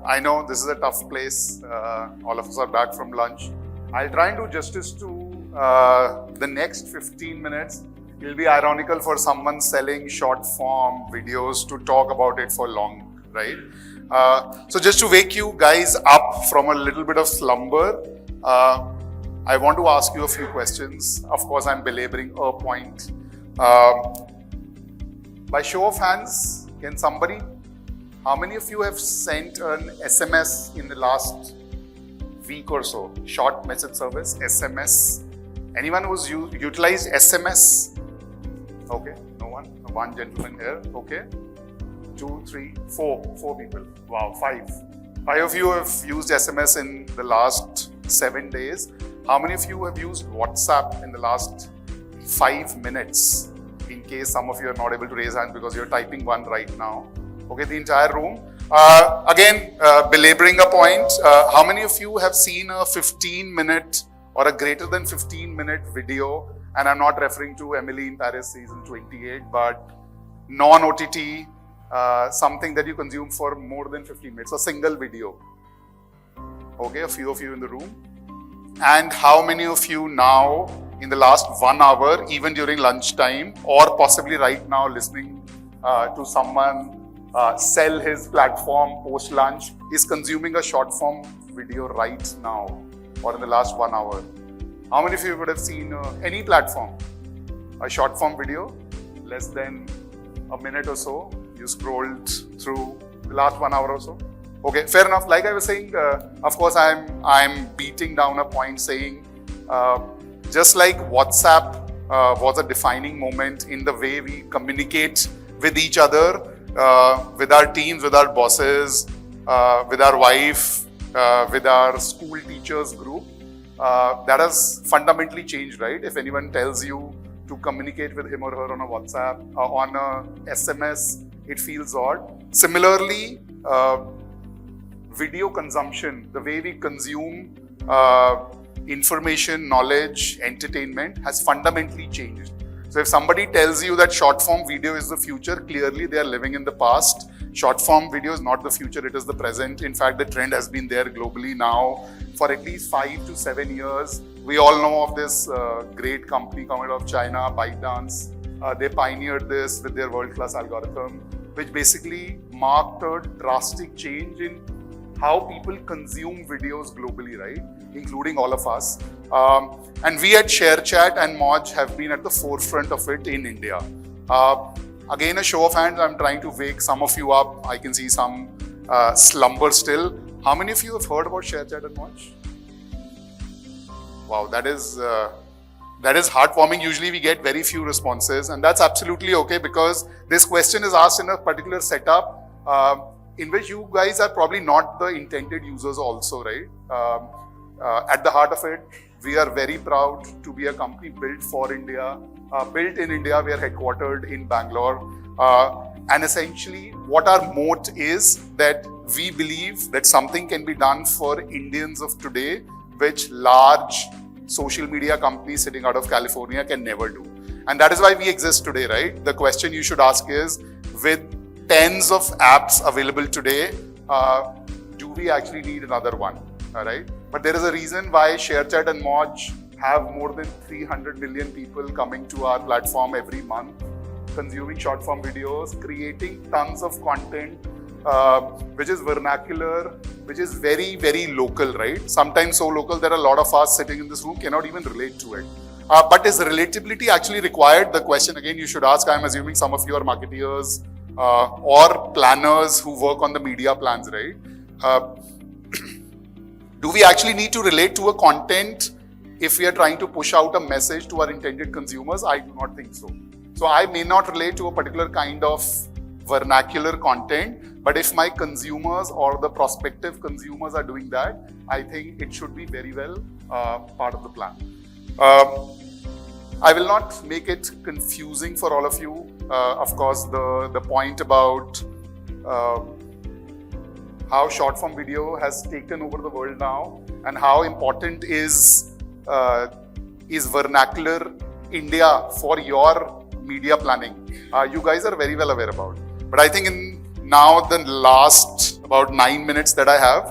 I know this is a tough place. All of us are back from lunch. I'll try and do justice to the next 15 minutes. It'll be ironical for someone selling short form videos to talk about it for long, right? So just to wake you guys up from a little bit of slumber, I want to ask you a few questions. Of course, I'm belaboring a point. By show of hands, can somebody, how many of you have sent an SMS in the last week or so? Short message service, SMS. Anyone who's utilized SMS? Okay, no one. One gentleman here. Okay. 2, 3, 4. 4 people. Wow, 5. 5 of you have used SMS in the last 7 days. How many of you have used WhatsApp in the last 5 minutes? In case some of you are not able to raise hands because you're typing one right now. Okay, the entire room. Again, belaboring a point, how many of you have seen a 15-minute or a greater than 15-minute video? And I'm not referring to Emily in Paris season 28, but non-OTT, something that you consume for more than 15 minutes, a single video. Okay, a few of you in the room. And how many of you now, in the last 1 hour, even during lunchtime, or possibly right now listening to someone sell his platform post-lunch, is consuming a short-form video right now, or in the last 1 hour? How many of you would have seen any platform, a short-form video, less than a minute or so? You scrolled through the last 1 hour or so? Okay, fair enough. Like I was saying, of course, I'm beating down a point saying, just like WhatsApp was a defining moment in the way we communicate with each other, with our teams, with our bosses, with our wife, with our school teachers group, that has fundamentally changed, right? If anyone tells you to communicate with him or her on a WhatsApp, on a SMS, it feels odd. Similarly, video consumption, the way we consume information, knowledge, entertainment has fundamentally changed. So if somebody tells you that short form video is the future, clearly they are living in the past. Short form video is not the future, it is the present. In fact, the trend has been there globally now for at least 5 to 7 years. We all know of this great company coming out of China, ByteDance. They pioneered this with their world-class algorithm, which basically marked a drastic change in how people consume videos globally, right? Including all of us. And we at ShareChat and Moj have been at the forefront of it in India. Again, a show of hands, I'm trying to wake some of you up. I can see some slumber still. How many of you have heard about ShareChat and Moj? Wow, that is heartwarming. Usually we get very few responses, and that's absolutely okay because this question is asked in a particular setup in which you guys are probably not the intended users also, right? At the heart of it, we are very proud to be a company built for India, built in India. We are headquartered in Bangalore. And essentially, what our moat is that we believe that something can be done for Indians of today, which large social media companies sitting out of California can never do. And that is why we exist today, right? The question you should ask is, with tens of apps available today, do we actually need another one, all right? But there is a reason why ShareChat and Moj have more than 300 million people coming to our platform every month, consuming short form videos, creating tons of content, which is vernacular, which is very, very local, right? Sometimes so local that a lot of us sitting in this room cannot even relate to it. But is relatability actually required? The question again you should ask. I'm assuming some of you are marketeers or planners who work on the media plans, right? Do we actually need to relate to a content if we are trying to push out a message to our intended consumers? I do not think so. So I may not relate to a particular kind of vernacular content, but if my consumers or the prospective consumers are doing that, I think it should be very well part of the plan. I will not make it confusing for all of you. Of course, the point about how short form video has taken over the world now and how important is vernacular India for your media planning. You guys are very well aware about. But I think in now the last about 9 minutes that I have,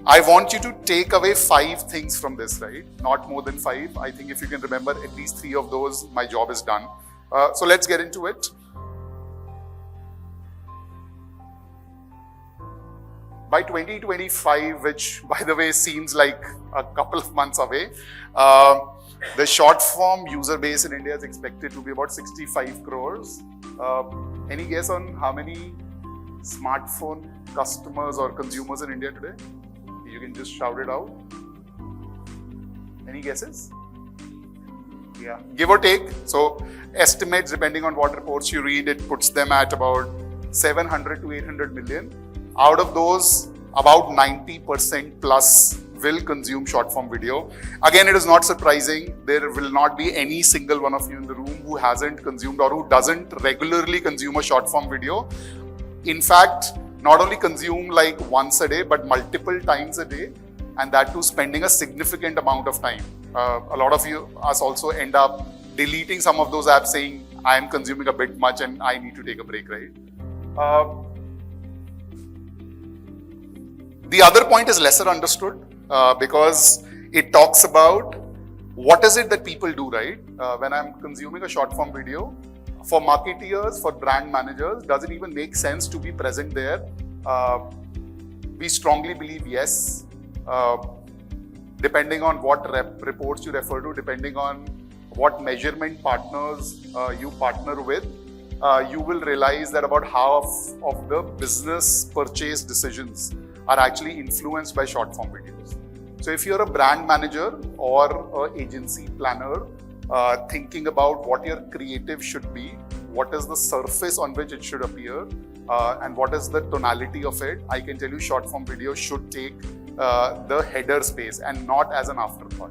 I want you to take away 5 things from this, right? Not more than 5. I think if you can remember at least 3 of those, my job is done. So let's get into it. By 2025, which by the way seems like a couple of months away, the short form user base in India is expected to be about 65 crores. Any guess on how many smartphone customers or consumers in India today? You can just shout it out. Any guesses? Yeah, give or take. So estimates, depending on what reports you read, it puts them at about 700 to 800 million. Out of those, about 90% plus will consume short form video. Again, it is not surprising. There will not be any single one of you in the room who hasn't consumed or who doesn't regularly consume a short form video. In fact, not only consume like once a day, but multiple times a day, and that too spending a significant amount of time. A lot of us also end up deleting some of those apps saying, I am consuming a bit much and I need to take a break, right? The other point is lesser understood because it talks about what is it that people do, right? When I'm consuming a short form video, for marketeers, for brand managers, does it even make sense to be present there? We strongly believe yes. Depending on what reports you refer to, depending on what measurement partners you partner with, you will realize that about half of the business purchase decisions are actually influenced by short form videos. So if you're a brand manager or an agency planner thinking about what your creative should be, what is the surface on which it should appear, and what is the tonality of it, I can tell you short form video should take the header space and not as an afterthought.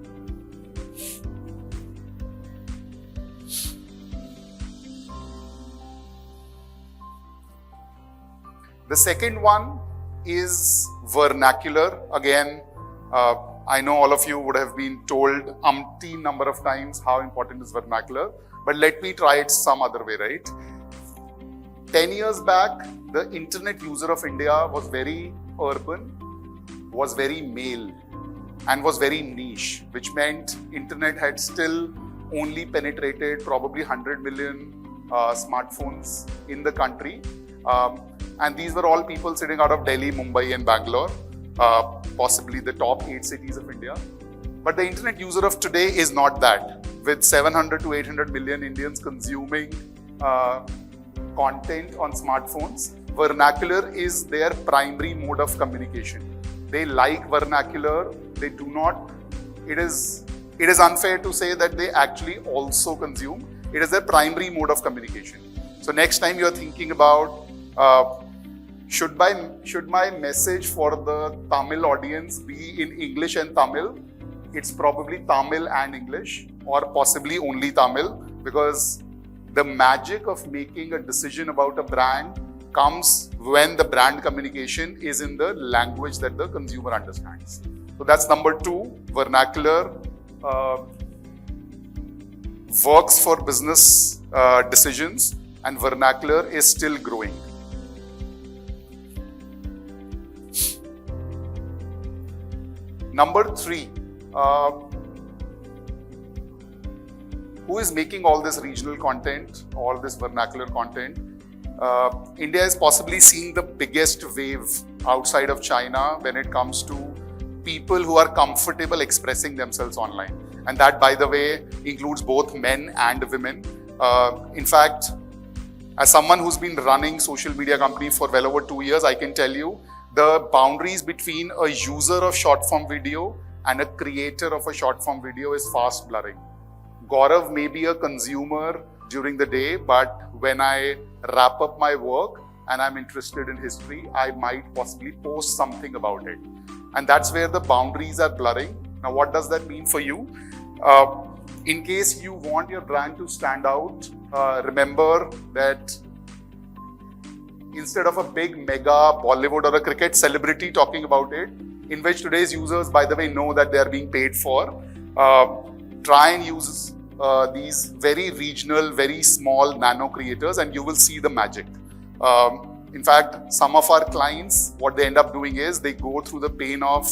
The second one is vernacular. Again, I know all of you would have been told umpteen number of times how important is vernacular, but let me try it some other way, right? 10 years back, the internet user of India was very urban, was very male, and was very niche, which meant internet had still only penetrated probably 100 million smartphones in the country. And these were all people sitting out of Delhi, Mumbai, and Bangalore, possibly the top 8 cities of India. But the internet user of today is not that. With 700 to 800 million Indians consuming content on smartphones, vernacular is their primary mode of communication. They like vernacular. They do not. It is unfair to say that they actually also consume. It is their primary mode of communication. So next time you are thinking about should my message for the Tamil audience be in English and Tamil? It's probably Tamil and English, or possibly only Tamil, because the magic of making a decision about a brand comes when the brand communication is in the language that the consumer understands. So that's number 2, vernacular works for business decisions, and vernacular is still growing. Number 3, who is making all this regional content, all this vernacular content? India is possibly seeing the biggest wave outside of China when it comes to people who are comfortable expressing themselves online. And that, by the way, includes both men and women. In fact, as someone who's been running social media company for well over 2 years, I can tell you the boundaries between a user of short form video and a creator of a short form video is fast blurring. Gaurav may be a consumer during the day, but when I wrap up my work and I'm interested in history, I might possibly post something about it. And that's where the boundaries are blurring. Now, what does that mean for you? In case you want your brand to stand out, remember that instead of a big mega Bollywood or a cricket celebrity talking about it, in which today's users, by the way, know that they are being paid for, try and use these very regional, very small nano creators, and you will see the magic. In fact, some of our clients, what they end up doing is they go through the pain of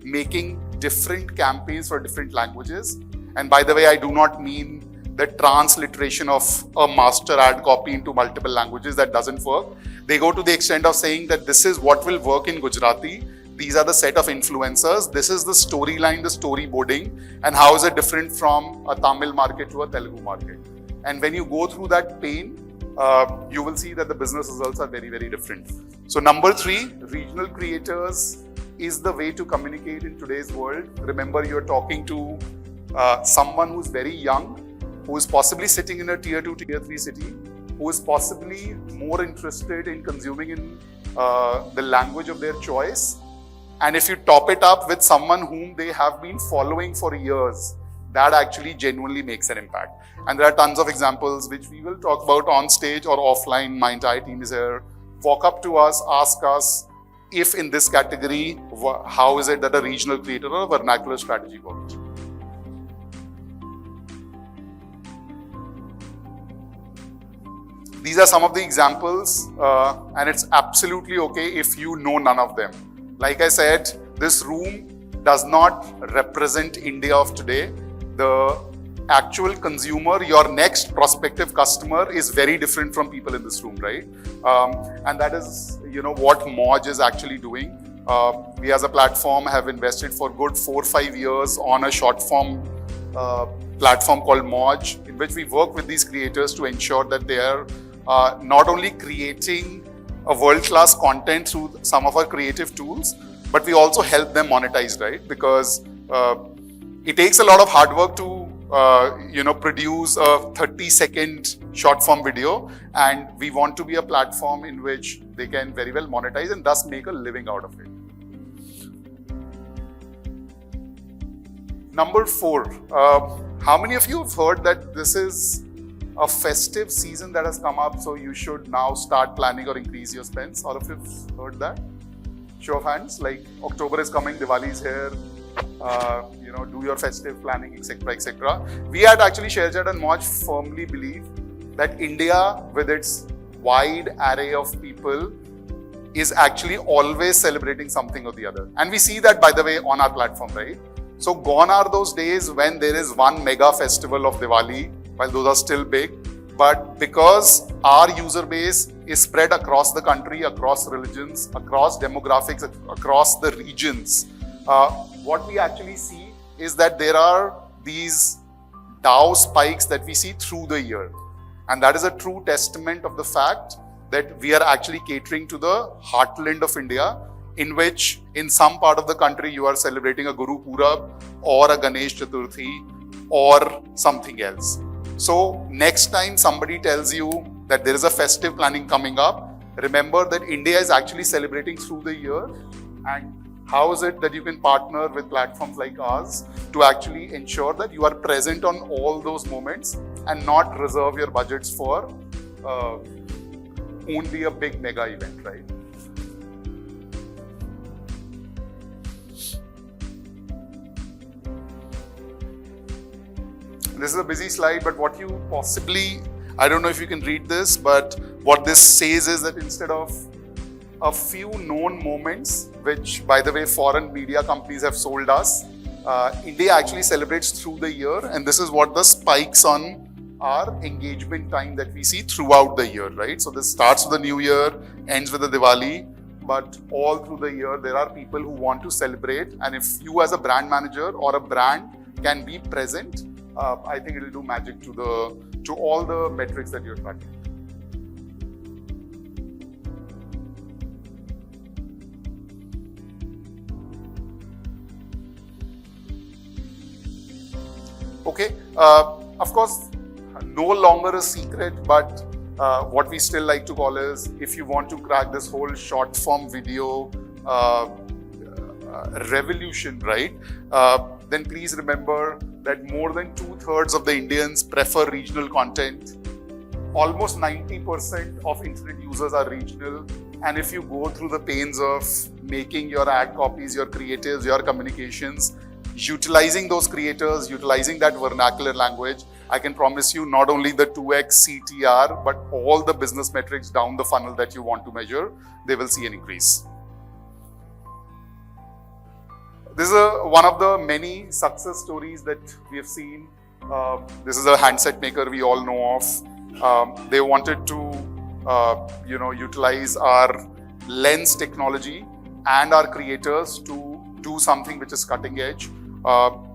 making different campaigns for different languages. And by the way, I do not mean the transliteration of a master ad copy into multiple languages. That doesn't work. They go to the extent of saying that this is what will work in Gujarati. These are the set of influencers. This is the storyline, the storyboarding, and how is it different from a Tamil market to a Telugu market. And when you go through that pain, you will see that the business results are very, very different. So number 3, regional creators is the way to communicate in today's world. Remember, you're talking to someone who's very young, who is possibly sitting in a tier 2, tier 3 city, who is possibly more interested in consuming in the language of their choice. And if you top it up with someone whom they have been following for years, that actually genuinely makes an impact. And there are tons of examples which we will talk about on stage or offline. My entire team is here. Walk up to us, ask us if in this category, how is it that a regional creator or a vernacular strategy works. These are some of the examples, and it's absolutely okay if you know none of them. Like I said, this room does not represent India of today. The actual consumer, your next prospective customer, is very different from people in this room, right? And that is, what Moj is actually doing. We as a platform have invested for good 4 or 5 years on a short form platform called Moj, in which we work with these creators to ensure that they are not only creating a world-class content through some of our creative tools, but we also help them monetize, right? Because it takes a lot of hard work to produce a 30-second short-form video, and we want to be a platform in which they can very well monetize and thus make a living out of it. Number 4, how many of you have heard that this is a festive season that has come up, so you should now start planning or increase your spends? All of you have heard that? Show of hands, like October is coming, Diwali is here, do your festive planning, etc., etc. We at actually ShareChat and Moj firmly believe that India, with its wide array of people, is actually always celebrating something or the other. And we see that, by the way, on our platform, right? So gone are those days when there is one mega festival of Diwali, while those are still big. But because our user base is spread across the country, across religions, across demographics, across the regions, what we actually see is that there are these Dow spikes that we see through the year. And that is a true testament of the fact that we are actually catering to the heartland of India, in which in some part of the country you are celebrating a Guru Purab or a Ganesh Chaturthi or something else. So next time somebody tells you that there is a festive planning coming up, remember that India is actually celebrating through the year. And how is it that you can partner with platforms like ours to actually ensure that you are present on all those moments and not reserve your budgets for only a big mega event, right? This is a busy slide, but what you possibly, I don't know if you can read this, but what this says is that instead of a few known moments, which by the way, foreign media companies have sold us, India actually celebrates through the year. And this is what the spikes on our engagement time that we see throughout the year, right? So this starts with the New Year, ends with the Diwali, but all through the year, there are people who want to celebrate. And if you as a brand manager or a brand can be present, I think it will do magic to all the metrics that you're tracking. Okay, of course, no longer a secret, but what we still like to call is, if you want to crack this whole short form video revolution, right? Then please remember that more than 2/3 of the Indians prefer regional content. Almost 90% of internet users are regional. And if you go through the pains of making your ad copies, your creatives, your communications, utilizing those creators, utilizing that vernacular language, I can promise you not only the 2x CTR, but all the business metrics down the funnel that you want to measure, they will see an increase. This is one of the many success stories that we have seen. This is a handset maker we all know of. They wanted to utilize our lens technology and our creators to do something which is cutting edge.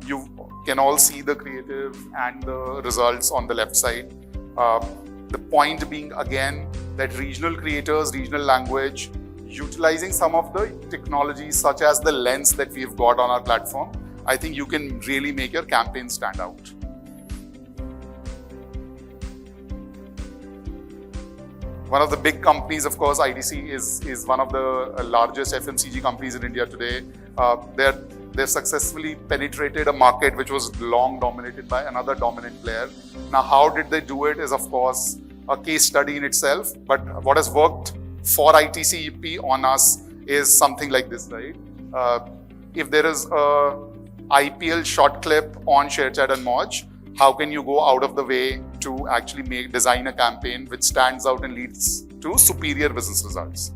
You can all see the creative and the results on the left side. The point being again that regional creators, regional language, utilizing some of the technologies such as the lens that we've got on our platform, I think you can really make your campaign stand out. One of the big companies, of course, IDC is one of the largest FMCG companies in India today. They've successfully penetrated a market which was long dominated by another dominant player. Now, how did they do it is, of course, a case study in itself. But what has worked for ITCP on us is something like this, right? If there is a IPL short clip on ShareChat and Moj, how can you go out of the way to actually design a campaign which stands out and leads to superior business results?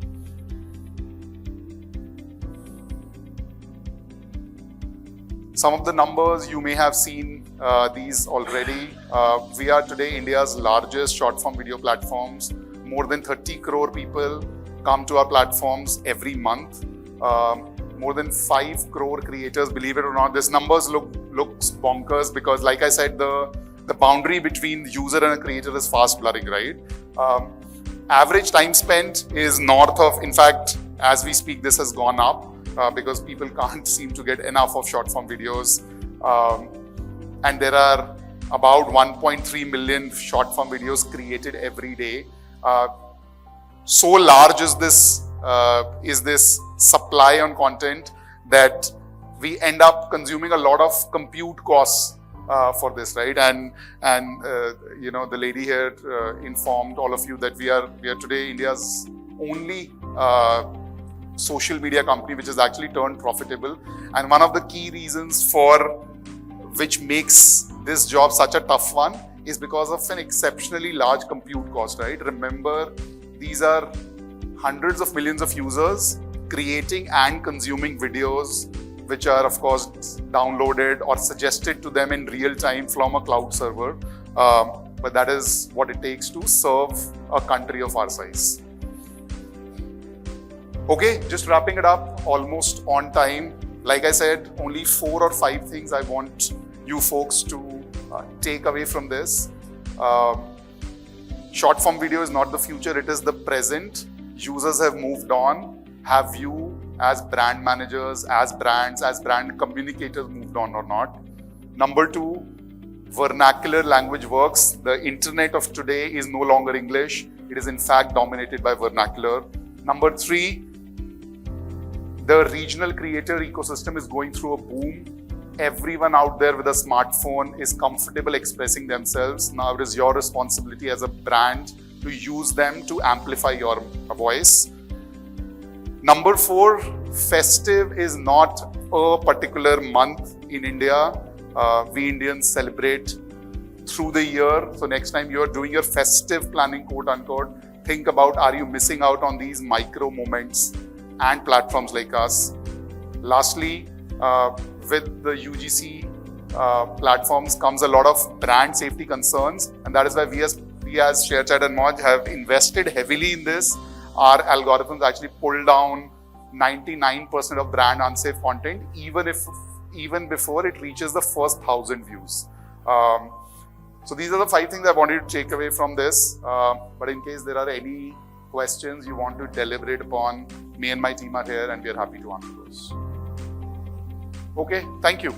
Some of the numbers, you may have seen these already. We are today India's largest short-form video platforms. More than 30 crore people come to our platforms every month. More than 5 crore creators, believe it or not. These numbers looks bonkers because, like I said, the boundary between user and a creator is fast blurring, right? Average time spent is north of, in fact, as we speak, this has gone up because people can't seem to get enough of short form videos. And there are about 1.3 million short form videos created every day. So large is this supply on content that we end up consuming a lot of compute costs for this, right? And the lady here informed all of you that we are today India's only social media company which has actually turned profitable. And one of the key reasons for which makes this job such a tough one is because of an exceptionally large compute cost, right? Remember, these are hundreds of millions of users creating and consuming videos which are, of course, downloaded or suggested to them in real time from a cloud server. But that is what it takes to serve a country of our size. Okay, just wrapping it up, almost on time. Like I said, only 4 or 5 things I want you folks to take away from this. Short form video is not the future, it is the present. Users have moved on. Have you as brand managers, as brands, as brand communicators moved on or not? Number 2, vernacular language works. The internet of today is no longer English. It is in fact dominated by vernacular. Number 3, the regional creator ecosystem is going through a boom. Everyone out there with a smartphone is comfortable expressing themselves. Now it is your responsibility as a brand to use them to amplify your voice. Number 4, festive is not a particular month in India. We Indians celebrate through the year. So next time you're doing your festive planning, quote unquote, think about, are you missing out on these micro moments and platforms like us? Lastly, with the UGC platforms comes a lot of brand safety concerns, and that is why we as ShareChat and Moj have invested heavily in this. Our algorithms actually pull down 99% of brand unsafe content, even before it reaches the first 1,000 views. So these are the 5 things I wanted to take away from this. But in case there are any questions you want to deliberate upon, me and my team are here and we are happy to answer those. Okay, thank you.